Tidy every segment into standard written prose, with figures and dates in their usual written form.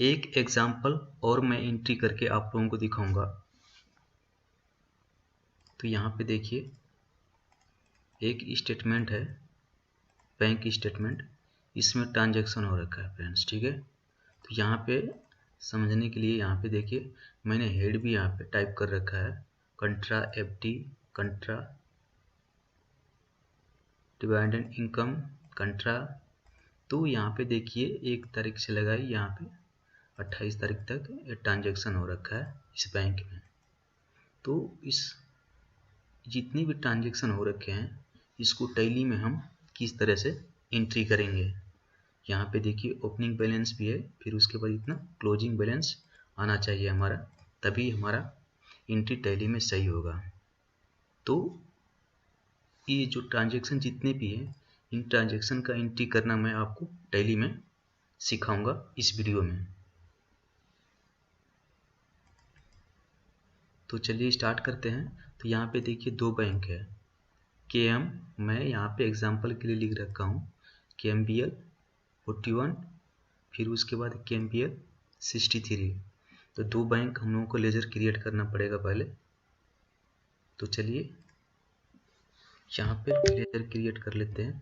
एक एग्जाम्पल और मैं एंट्री करके आप लोगों को दिखाऊंगा। तो यहाँ पे देखिए एक स्टेटमेंट है, बैंक स्टेटमेंट, इसमें ट्रांजैक्शन हो रखा है फ्रेंड्स, ठीक है। तो यहाँ पे समझने के लिए यहाँ पे देखिए मैंने हेड भी यहाँ पे टाइप कर रखा है, कंट्रा एफडी, कंट्रा डिविडेंड इनकम, कंट्रा। तो यहाँ पे देखिए 1 तारीख से लगाई, यहाँ पे 28 तारीख तक ये ट्रांजैक्शन हो रखा है इस बैंक में। तो इस जितनी भी ट्रांजैक्शन हो रखे हैं इसको टैली में हम किस तरह से एंट्री करेंगे। यहाँ पे देखिए ओपनिंग बैलेंस भी है, फिर उसके बाद इतना क्लोजिंग बैलेंस आना चाहिए हमारा, तभी हमारा एंट्री टैली में सही होगा। तो ये जो ट्रांजैक्शन जितने भी हैं इन ट्रांजैक्शन का एंट्री करना मैं आपको टैली में सिखाऊंगा इस वीडियो में। तो चलिए स्टार्ट करते हैं। तो यहाँ पे देखिए 2 बैंक है, KM, मैं यहाँ पे एग्जांपल के लिए लिख रखा हूँ KMBL 41, फिर उसके बाद KMBL 63। तो 2 बैंक हम लोगों को लेजर क्रिएट करना पड़ेगा पहले। तो चलिए यहाँ पे लेजर क्रिएट कर लेते हैं।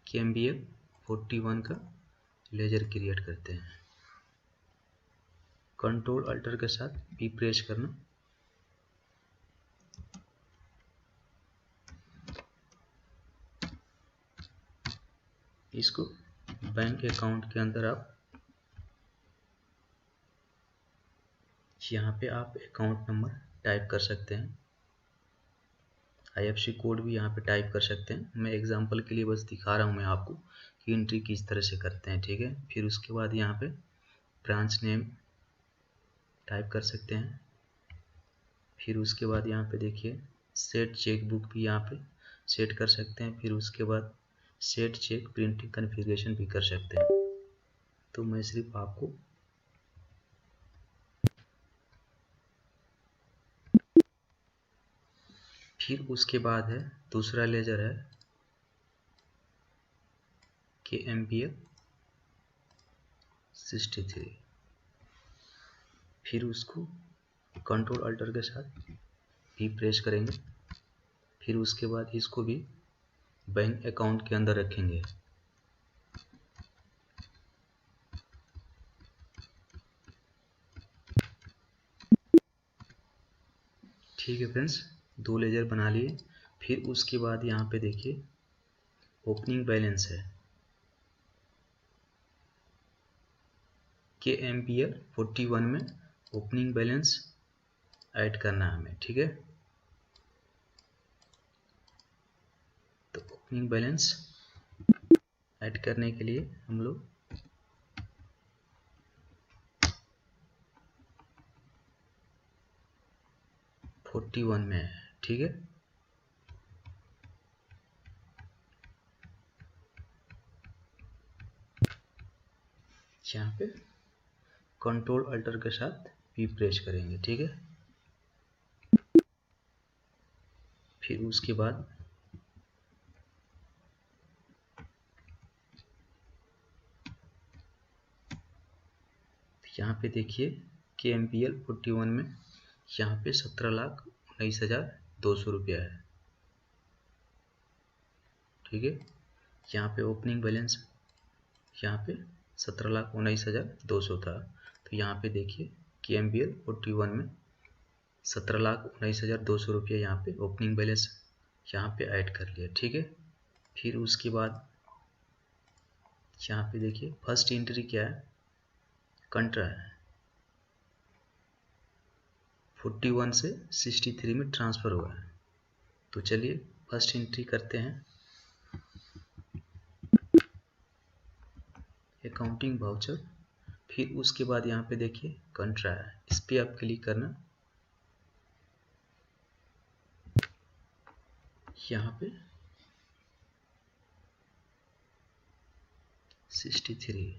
KMBL 41 का लेजर क्रिएट करते हैं। कंट्रोल अल्टर के साथ भी प्रेस करना। इसको बैंक अकाउंट के अंदर आप यहाँ पे आप अकाउंट नंबर टाइप कर सकते हैं, IFSC कोड भी यहाँ पे टाइप कर सकते हैं। मैं एग्जांपल के लिए बस दिखा रहा हूँ मैं आपको कि एंट्री किस तरह से करते हैं, ठीक है। फिर उसके बाद यहाँ पे ब्रांच नेम टाइप कर सकते हैं। फिर उसके बाद यहाँ पे देखिए सेट चेक बुक भी यहाँ पे सेट कर सकते हैं। फिर उसके बाद सेट चेक प्रिंटिंग कॉन्फ़िगरेशन भी कर सकते हैं। तो मैं सिर्फ आपको फिर उसके बाद है दूसरा लेजर है KMBL 63। फिर उसको कंट्रोल अल्टर के साथ भी प्रेस करेंगे। फिर उसके बाद इसको भी बैंक अकाउंट के अंदर रखेंगे। ठीक है फ्रेंड्स, 2 लेजर बना लिए। फिर उसके बाद यहाँ पे देखिए ओपनिंग बैलेंस है KMBL 41 में ओपनिंग बैलेंस ऐड करना है हमें, ठीक है। तो ओपनिंग बैलेंस ऐड करने के लिए हम लोग फोर्टी वन में है, ठीक है। यहाँ पे कंट्रोल अल्टर के साथ भी प्रेस करेंगे, ठीक है। फिर उसके बाद यहाँ पे देखिए KMBL 41 में यहाँ पे 17,19,200 रुपया है, ठीक है। यहाँ पे ओपनिंग बैलेंस यहाँ पे 17,19,200 था। तो यहाँ पे देखिए KMBL 41 में 17,19,200 रुपया यहाँ पे ओपनिंग बैलेंस यहाँ पे ऐड कर लिया, ठीक है। फिर उसके बाद यहाँ पे देखिए फर्स्ट एंट्री क्या है, कंट्रा है, 41 से 63 में ट्रांसफ़र हुआ है। तो चलिए फर्स्ट एंट्री करते हैं, अकाउंटिंग वाउचर। फिर उसके बाद यहाँ पे देखिए कंट्रा है, इस पर आप क्लिक करना। यहाँ पे 63,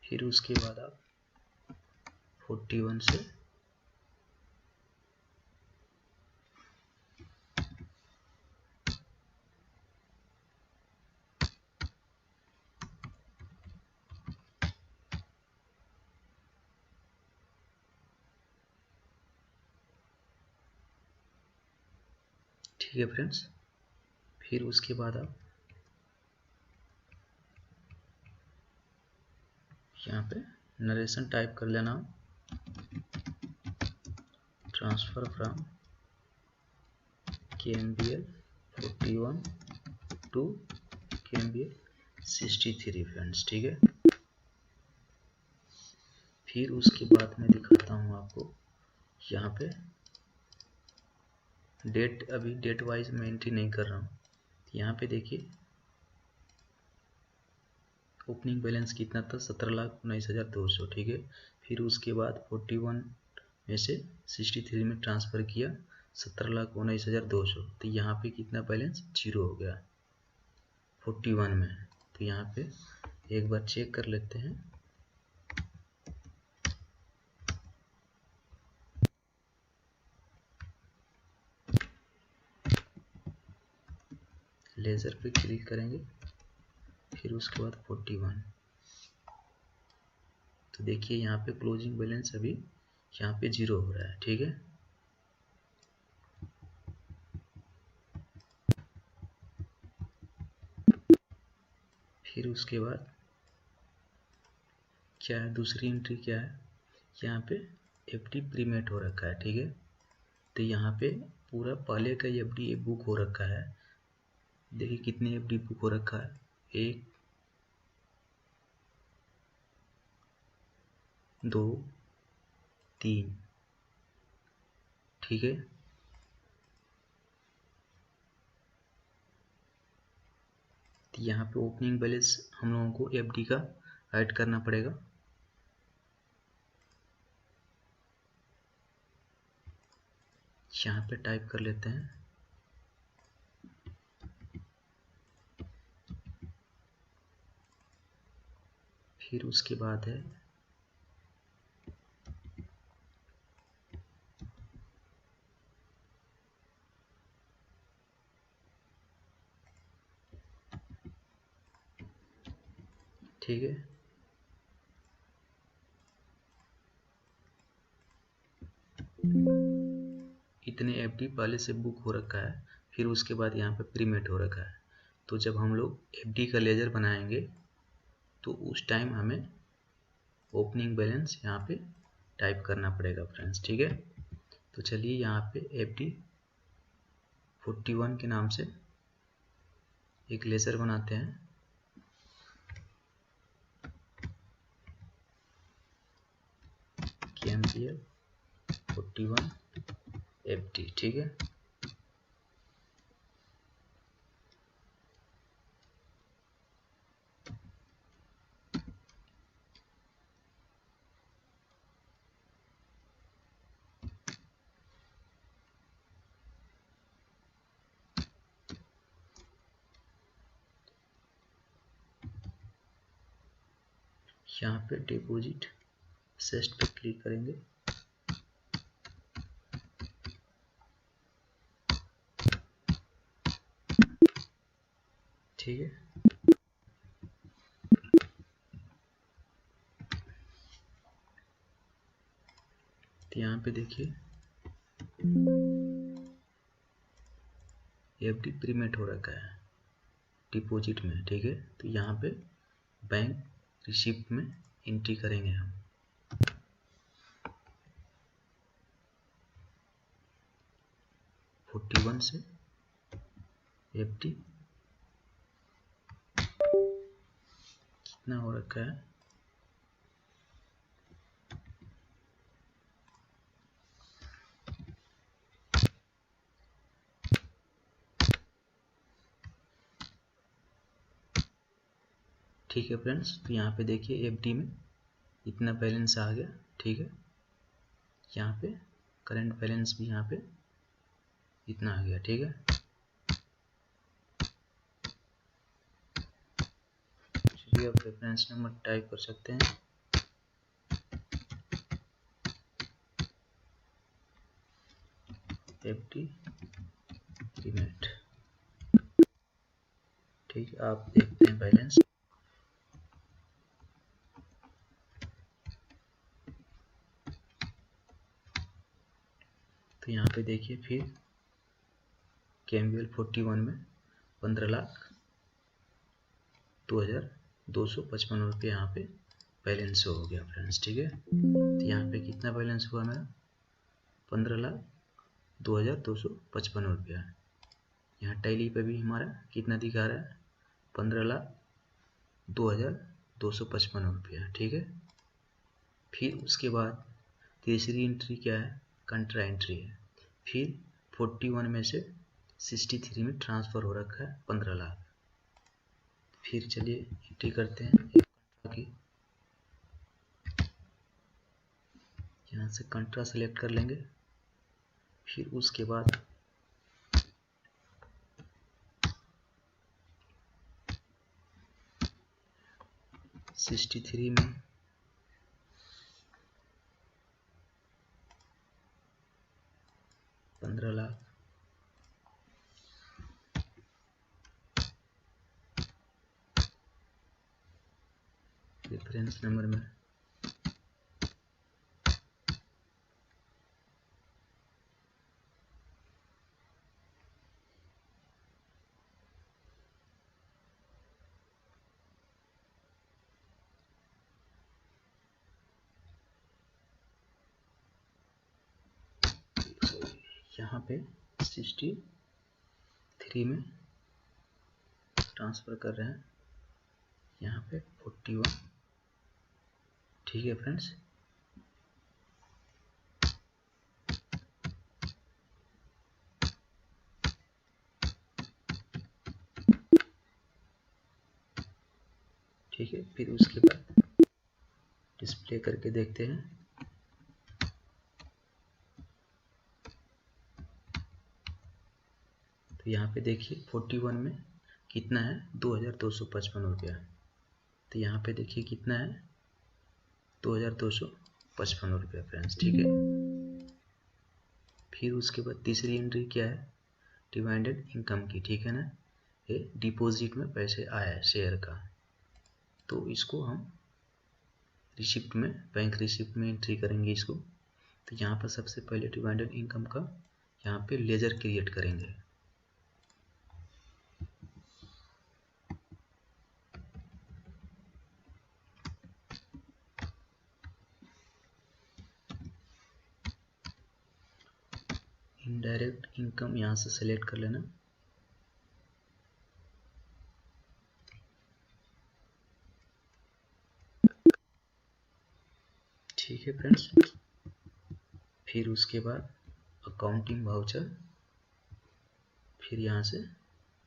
फिर उसके बाद आप 41 से 63 ठीक है फ्रेंड्स, फिर उसके बाद आप यहाँ पे नरेशन टाइप कर लेना, transfer from KMBL 41 to KMBL 63 friends. ठीक है, फिर उसके बाद मैं दिखाता हूँ आपको यहाँ पे डेट, अभी डेट वाइज मैं एंट्री नहीं कर रहा हूँ। यहाँ पे देखिए ओपनिंग बैलेंस कितना था, 17,19,200। ठीक है, फिर उसके बाद 41 में से 63 में ट्रांसफ़र किया 17,19,200, तो यहाँ पे कितना बैलेंस, जीरो हो गया 41 में। तो यहाँ पे एक बार चेक कर लेते हैं। लेज़र पे क्लिक करेंगे, फिर उसके बाद 41, तो देखिए यहाँ पे क्लोजिंग बैलेंस अभी यहाँ पे जीरो हो रहा है। ठीक है, फिर उसके बाद क्या है, दूसरी एंट्री क्या है, यहाँ पे FD प्रीमेट हो रखा है। ठीक है, तो यहाँ पे पूरा पहले का FD बुक हो रखा है। देखिए कितने FD बुक हो रखा है, 1 2 3। ठीक है, तो यहाँ पे ओपनिंग बैलेंस हम लोगों को FD का ऐड करना पड़ेगा। यहाँ पे टाइप कर लेते हैं, फिर उसके बाद है ठीक है, इतने FD पहले से बुक हो रखा है, फिर उसके बाद यहाँ पे प्रीमेट हो रखा है। तो जब हम लोग FD का लेजर बनाएंगे तो उस टाइम हमें ओपनिंग बैलेंस यहाँ पे टाइप करना पड़ेगा फ्रेंड्स। ठीक है, तो चलिए यहाँ पे FD 41 के नाम से एक लेजर बनाते हैं। KMBL 41 FD। ठीक है, यहाँ पे डिपॉजिट सेस्ट पे क्लिक करेंगे, ठीक है, तो यहाँ पे देखिए FD प्रीमेट हो रखा है डिपॉजिट में। ठीक है, तो यहाँ पे बैंक रिसिप्ट में एंट्री करेंगे हम। वन से FD कितना हो रखा है, ठीक है फ्रेंड्स। तो यहाँ पे देखिए FD में इतना बैलेंस आ गया। ठीक है, यहाँ पे करंट बैलेंस भी यहाँ पे इतना आ गया। ठीक है, चलिए अब रेफरेंस नंबर टाइप कर सकते हैं, FD प्रीमेट। ठीक है, आप देखते हैं बैलेंस, तो यहाँ पे देखिए फिर KMVL 41 में 15,02,255 रुपये यहाँ पे बैलेंस हो गया फ्रेंड्स। ठीक है, तो यहाँ पे कितना बैलेंस हुआ मेरा? 15,02,255 रुपया। यहाँ टैली पे भी हमारा कितना दिखा रहा है? 15,02,255 रुपया। ठीक है, फिर उसके बाद तीसरी एंट्री क्या है? कंट्रा एंट्री है। फिर 41 में से 63 में ट्रांसफ़र हो रखा है 15 लाख। फिर चलिए एंट्री करते हैं कंट्रा की। यहाँ से कंट्रा सेलेक्ट कर लेंगे। फिर उसके बाद $63 में $15 लाख, रेफरेंस नंबर में यहाँ पे 63 में ट्रांसफ़र कर रहे हैं, यहाँ पे 41। ठीक है फ्रेंड्स, ठीक है। फिर उसके बाद डिस्प्ले करके देखते हैं। तो यहाँ पे देखिए 41 में कितना है? 2,255 रुपया। तो यहाँ पे देखिए कितना है? 2,255 रुपया फ्रेंड्स। ठीक है, फिर उसके बाद तीसरी एंट्री क्या है? डिवाइडेड इनकम की। ठीक है ना, ये डिपॉजिट में पैसे आया है शेयर का, तो इसको हम रिसिप्ट में, बैंक रिसिप्ट में एंट्री करेंगे इसको। तो यहाँ पर सबसे पहले डिवाइडेड इनकम का यहाँ पे लेजर क्रिएट करेंगे। इनडायरेक्ट इनकम यहाँ से सेलेक्ट कर लेना। ठीक है फ्रेंड्स, फिर उसके बाद अकाउंटिंग वाउचर, फिर यहाँ से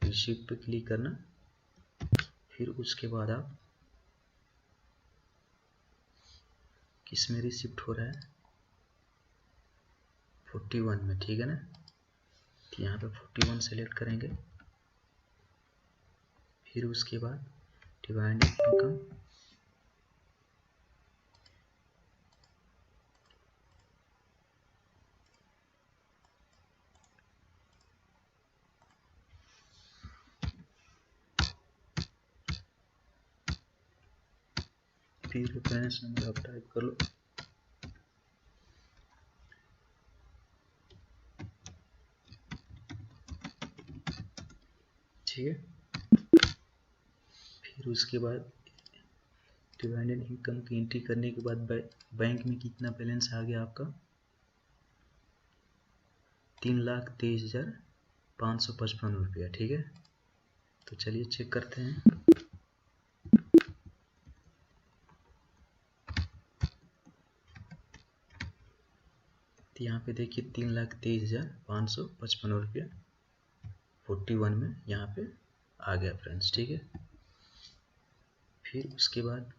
रिसिप्ट पे क्लिक करना। फिर उसके बाद आप किस में रिसिप्ट हो रहा है? 41 में। ठीक है ना, तो यहाँ पे 41 सेलेक्ट करेंगे। फिर उसके बाद डिवाइडेड इनकम, फिर रेफरेंस नंबर आप टाइप कर लो। ठीक है, फिर उसके बाद डिवाइडेड इनकम की एंट्री करने के बाद बैंक में कितना बैलेंस आ गया आपका? 3,23,555 रुपया। ठीक है, तो चलिए चेक करते हैं। तो यहाँ पे देखिए 3,23,555 रुपया 41 में यहाँ पे आ गया फ्रेंड्स। ठीक है, फिर उसके बाद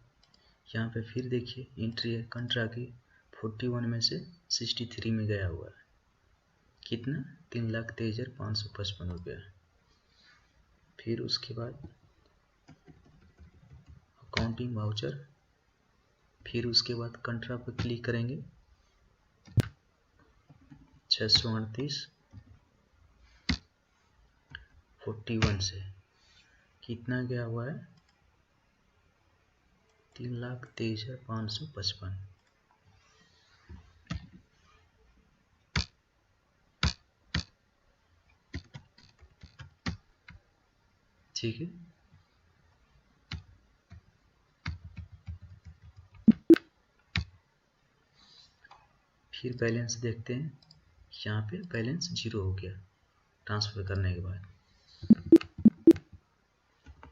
यहाँ पे फिर देखिए एंट्री है कंट्रा की, 41 में से 63 में गया हुआ है। कितना? 3,23,555 रुपया। फिर उसके बाद अकाउंटिंग वाउचर, फिर उसके बाद कंट्रा पर क्लिक करेंगे। 638 41 से कितना गया हुआ है? 3,23,555। ठीक है। फिर बैलेंस देखते हैं, यहाँ पे बैलेंस 0 हो गया ट्रांसफ़र करने के बाद।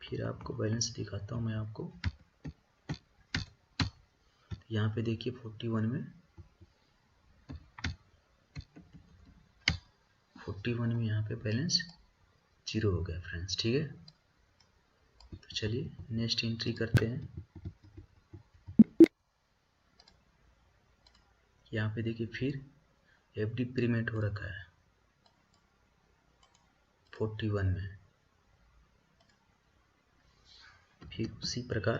फिर आपको बैलेंस दिखाता हूँ मैं आपको। यहाँ पे देखिए 41 में यहाँ पे बैलेंस 0 हो गया फ्रेंड्स, ठीक है। तो चलिए नेक्स्ट एंट्री करते हैं। यहाँ पे देखिए फिर एफडी प्रीमेंट हो रखा है 41 में। फिर उसी प्रकार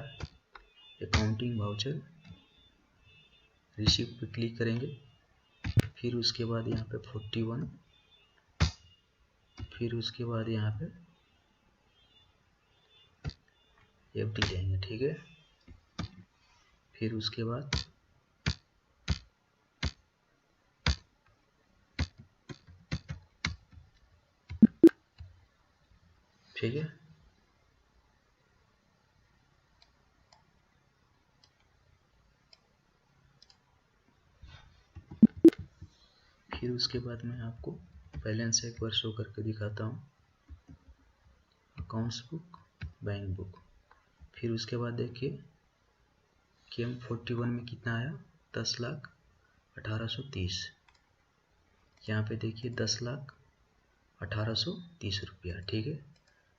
अकाउंटिंग वाउचर रिसीव पे क्लिक करेंगे। फिर उसके बाद यहाँ पे 41, फिर उसके बाद यहाँ पे एफडी लेंगे, ठीक है। फिर उसके बाद ठीक है, फिर उसके बाद मैं आपको बैलेंस एक बार शो करके दिखाता हूँ। Accounts book, bank book. फिर उसके बाद देखिए कि हम 41 में कितना आया, 10,18,30। यहाँ पे देखिए 10,18,30 रुपया, ठीक है।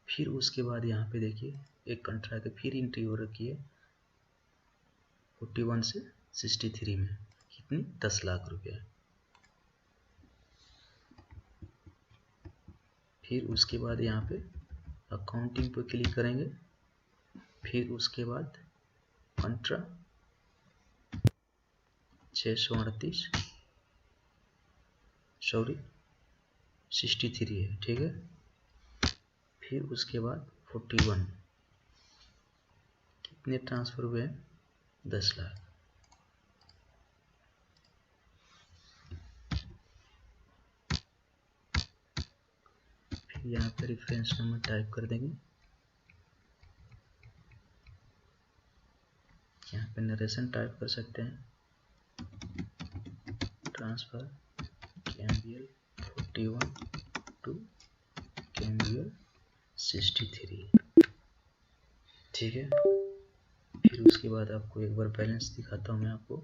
फिर उसके बाद यहाँ पे देखिए एक कंट्रा के फिर एंट्री हो रखी है 41 से 63 में, कितनी, 10 लाख रुपया। फिर उसके बाद यहाँ पे अकाउंटिंग पे क्लिक करेंगे। फिर उसके बाद कंट्रा 638 63 है, ठीक है। फिर उसके बाद 41 कितने ट्रांसफर हुए हैं, 10 लाख। फिर यहाँ पे रेफरेंस नंबर टाइप कर देंगे। यहाँ पे नरेशन टाइप कर सकते हैं, ट्रांसफर KMBL 41 टू KMBL 63, ठीक है। फिर उसके बाद आपको एक बार बैलेंस दिखाता हूँ मैं आपको।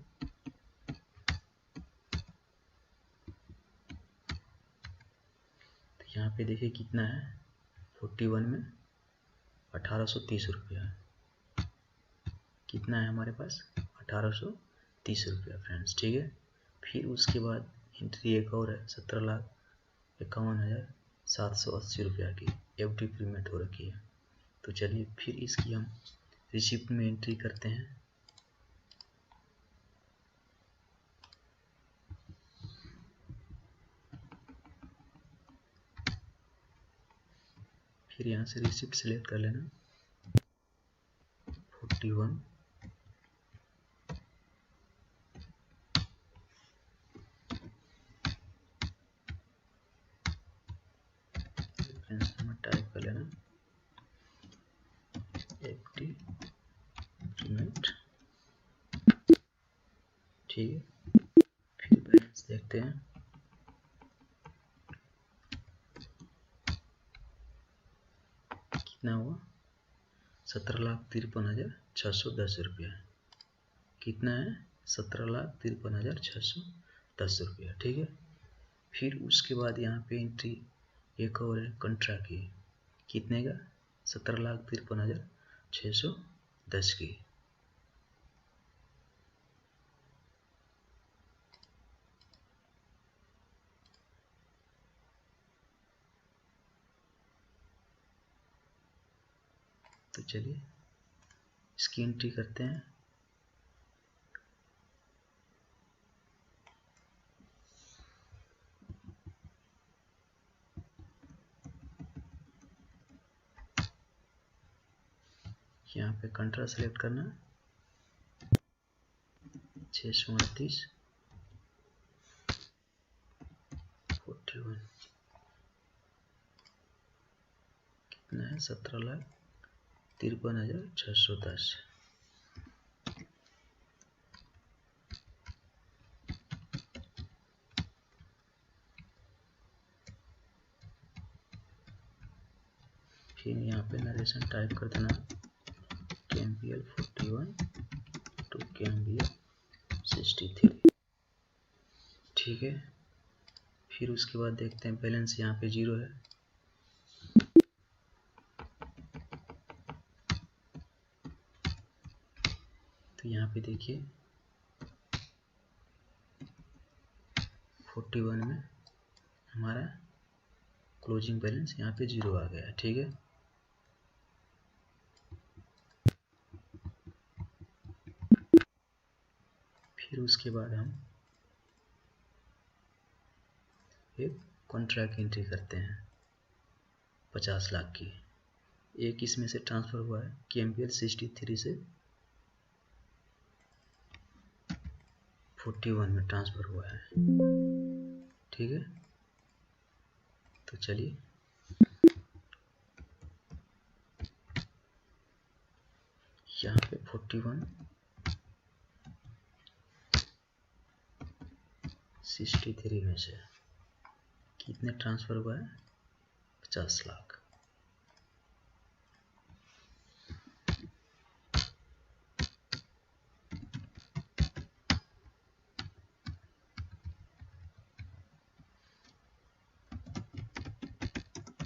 तो यहाँ पे देखिए कितना है, 41 में 1830 रुपया है। कितना है हमारे पास, 1830 रुपया फ्रेंड्स, ठीक है। फिर उसके बाद एंट्री एक और है 17,51,780 रुपया की एफडी पेमेंट हो रखी है। तो चलिए फिर इसकी हम रिसिप्ट में एंट्री करते हैं। फिर यहाँ से रिसिप्ट सेलेक्ट कर लेना, 41 रेफरेंस नंबर टाइप कर लेना, एफडी पेमेंट, ठीक है। फिर बैलेंस देखते हैं, कितना हुआ, 17,53,610 रुपया। कितना है, 17,53,610 रुपया, ठीक है। फिर उसके बाद यहाँ पे एंट्री एक और है कंट्रा की, कितने का, 17,53,610 की। तो चलिए इसकी एंट्री करते हैं। यहाँ पे कंट्रा सेलेक्ट करना, 638 41, कितना है 17,53,610। फिर यहाँ पे नरेशन टाइप कर देना KMPL 41 टू KMPL 63। ठीक है, फिर उसके बाद देखते हैं बैलेंस यहाँ पे 0 है। तो यहाँ पे देखिए 41 में हमारा क्लोजिंग बैलेंस यहाँ पे 0 आ गया। ठीक है, फिर उसके बाद हम एक कॉन्ट्रैक्ट एंट्री करते हैं 50 लाख की। एक इसमें से ट्रांसफ़र हुआ है KMPL 63 से 41 में ट्रांसफ़र हुआ है। ठीक है, तो चलिए यहाँ पे 41 63 में से कितने ट्रांसफ़र हुआ है 50 lakh.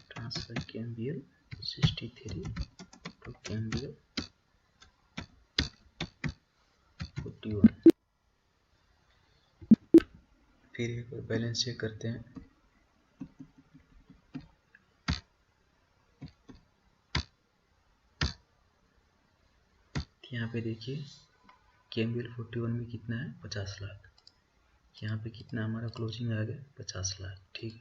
Transfer KMPL 63 to KMPL 41। फिर एक बार बैलेंस चेक करते हैं। यहाँ पे देखिए KMPL 41 में कितना है 50 लाख। यहाँ पे कितना हमारा क्लोजिंग आ गया 50 लाख। ठीक है,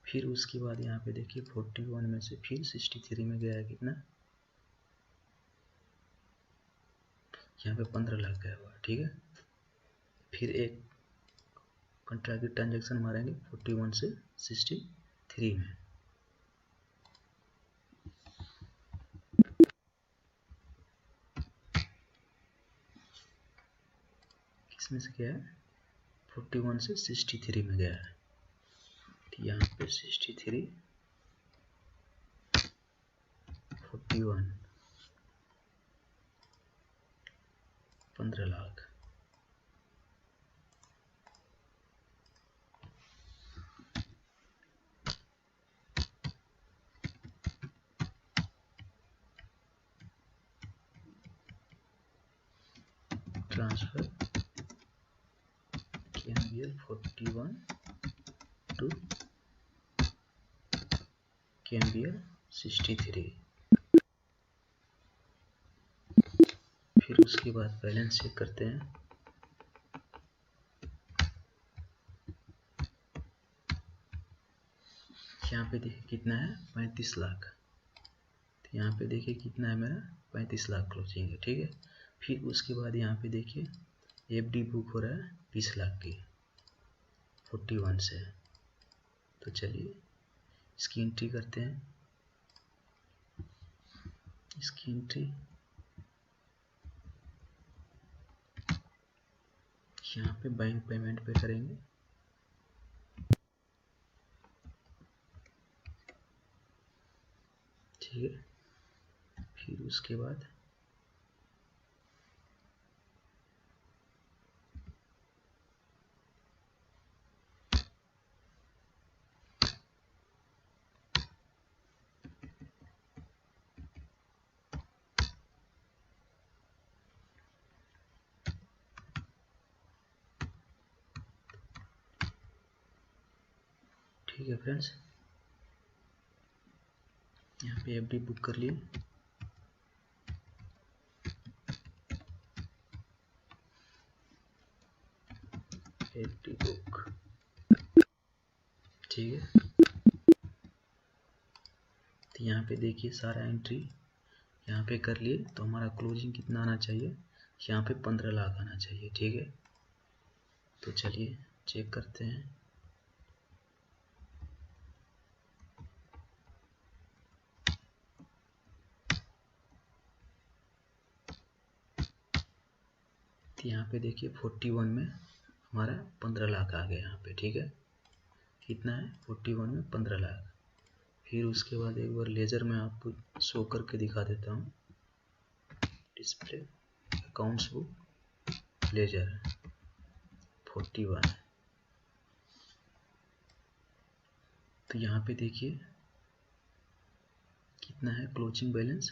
फिर उसके बाद यहाँ पे देखिए 41 में से फिर 63 में गया है कितना, यहाँ पे 15 लाख गया हुआ। ठीक है, फिर एक कॉन्ट्रैक्ट ट्रांजेक्शन मारेंगे 41 से 63 में। किसमें से गया है 41 से 63 में गया है। तो यहाँ पे 63 41 15 lakh. Transfer KMPL 41 to KMPL 63। फिर उसके बाद बैलेंस चेक करते हैं। यहाँ पे देखिए कितना है 35 लाख। तो यहाँ पे देखिए कितना है मेरा 35 लाख क्लोजिंग है। ठीक है, फिर उसके बाद यहाँ पे देखिए FD बुक हो रहा है 20 लाख की 41 से। तो चलिए इसकी एंट्री करते हैं। इसकी एंट्री यहाँ पे बैंक पेमेंट पे करेंगे। ठीक है, फिर उसके बाद ठीक है फ्रेंड्स, यहाँ पे FD बुक कर लिए। FD book. ठीक है, तो यहाँ पे देखिए सारा एंट्री यहाँ पे कर लिए। तो हमारा क्लोजिंग कितना आना चाहिए, यहाँ पे 15 लाख आना चाहिए। ठीक है, तो चलिए चेक करते हैं। तो यहाँ पे देखिए 41 में हमारा 15 लाख आ गया यहाँ पे, ठीक है। कितना है 41 में 15 लाख। फिर उसके बाद एक बार लेजर में आपको शो करके दिखा देता हूँ। Display accounts book ledger 41। तो यहाँ पे देखिए कितना है क्लोजिंग बैलेंस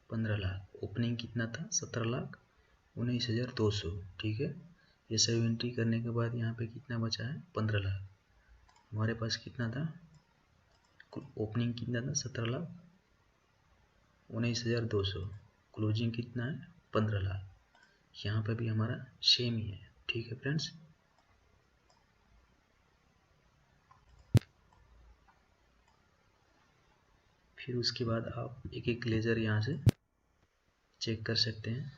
15 लाख, ओपनिंग कितना था 17,19,200, ठीक है। ये सब एंट्री करने के बाद यहाँ पे कितना बचा है 15 लाख। हमारे पास कितना था, ओपनिंग कितना था 17,19,200, क्लोजिंग कितना है 15 लाख। यहाँ पे भी हमारा सेम ही है, ठीक है फ्रेंड्स। फिर उसके बाद आप एक एक लेजर यहाँ से चेक कर सकते हैं।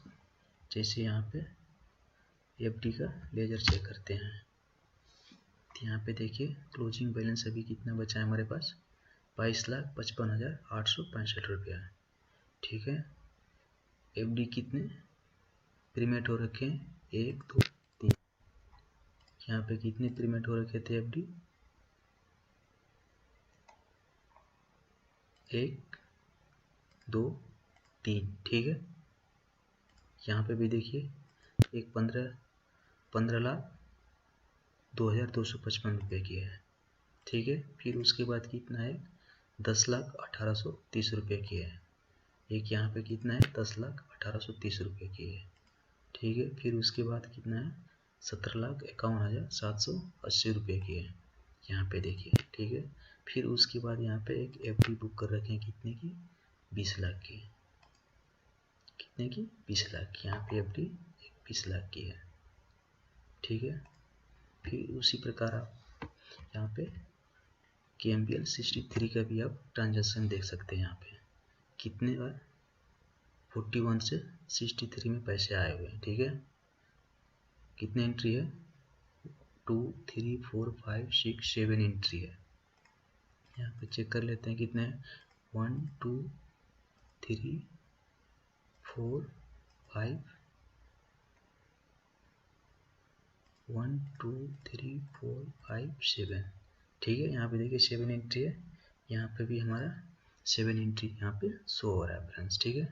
जैसे यहाँ पे एफडी का लेजर चेक करते हैं, तो यहाँ पे देखिए क्लोजिंग बैलेंस अभी कितना बचा है हमारे पास 22,55,865 रुपया, ठीक है। एफडी कितने प्रीमेट हो रखे हैं 1 2 3, यहाँ पे कितने प्रीमेट हो रखे थे एफडी 1 2 3, ठीक है। यहाँ पे भी देखिए एक 15,02,255 रुपये की है, ठीक है। फिर उसके बाद कितना है 10,18,30 रुपये की है। एक यहाँ पे कितना है 10,18,30 रुपये की है, ठीक है। फिर उसके बाद कितना है 17,51,780 रुपये की है, यहाँ पे देखिए, ठीक है। फिर उसके बाद यहाँ पे एक एफडी बुक कर रखे हैं कितने की 20 लाख की, कितने की 20 लाख की, यहाँ पे एफडी 20 लाख की है, ठीक है। फिर उसी प्रकार आप यहाँ पे KMPL 63 का भी आप ट्रांजैक्शन देख सकते हैं। यहाँ पे कितने बार 41 से 63 में पैसे आए हुए हैं, ठीक है। कितने एंट्री है 2 3 4 5 6 7 एंट्री है। यहाँ पे चेक कर लेते हैं कितने 1 2 3 4 5 1 2 3 4 5 7, ठीक है। यहाँ पे देखिए 7 एंट्री है, यहाँ पे भी हमारा 7 एंट्री यहाँ पे शो हो रहा है फ्रेंड्स, ठीक है।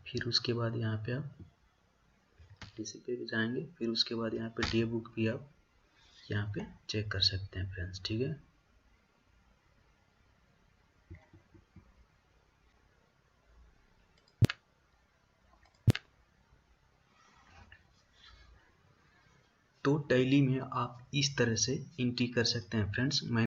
फिर उसके बाद यहाँ पे आप किसी पे भी जाएंगे, फिर उसके बाद यहाँ पे डे बुक भी आप यहाँ पे चेक कर सकते हैं फ्रेंड्स, ठीक है। तो टैली में आप इस तरह से एंट्री कर सकते हैं फ्रेंड्स। मैंने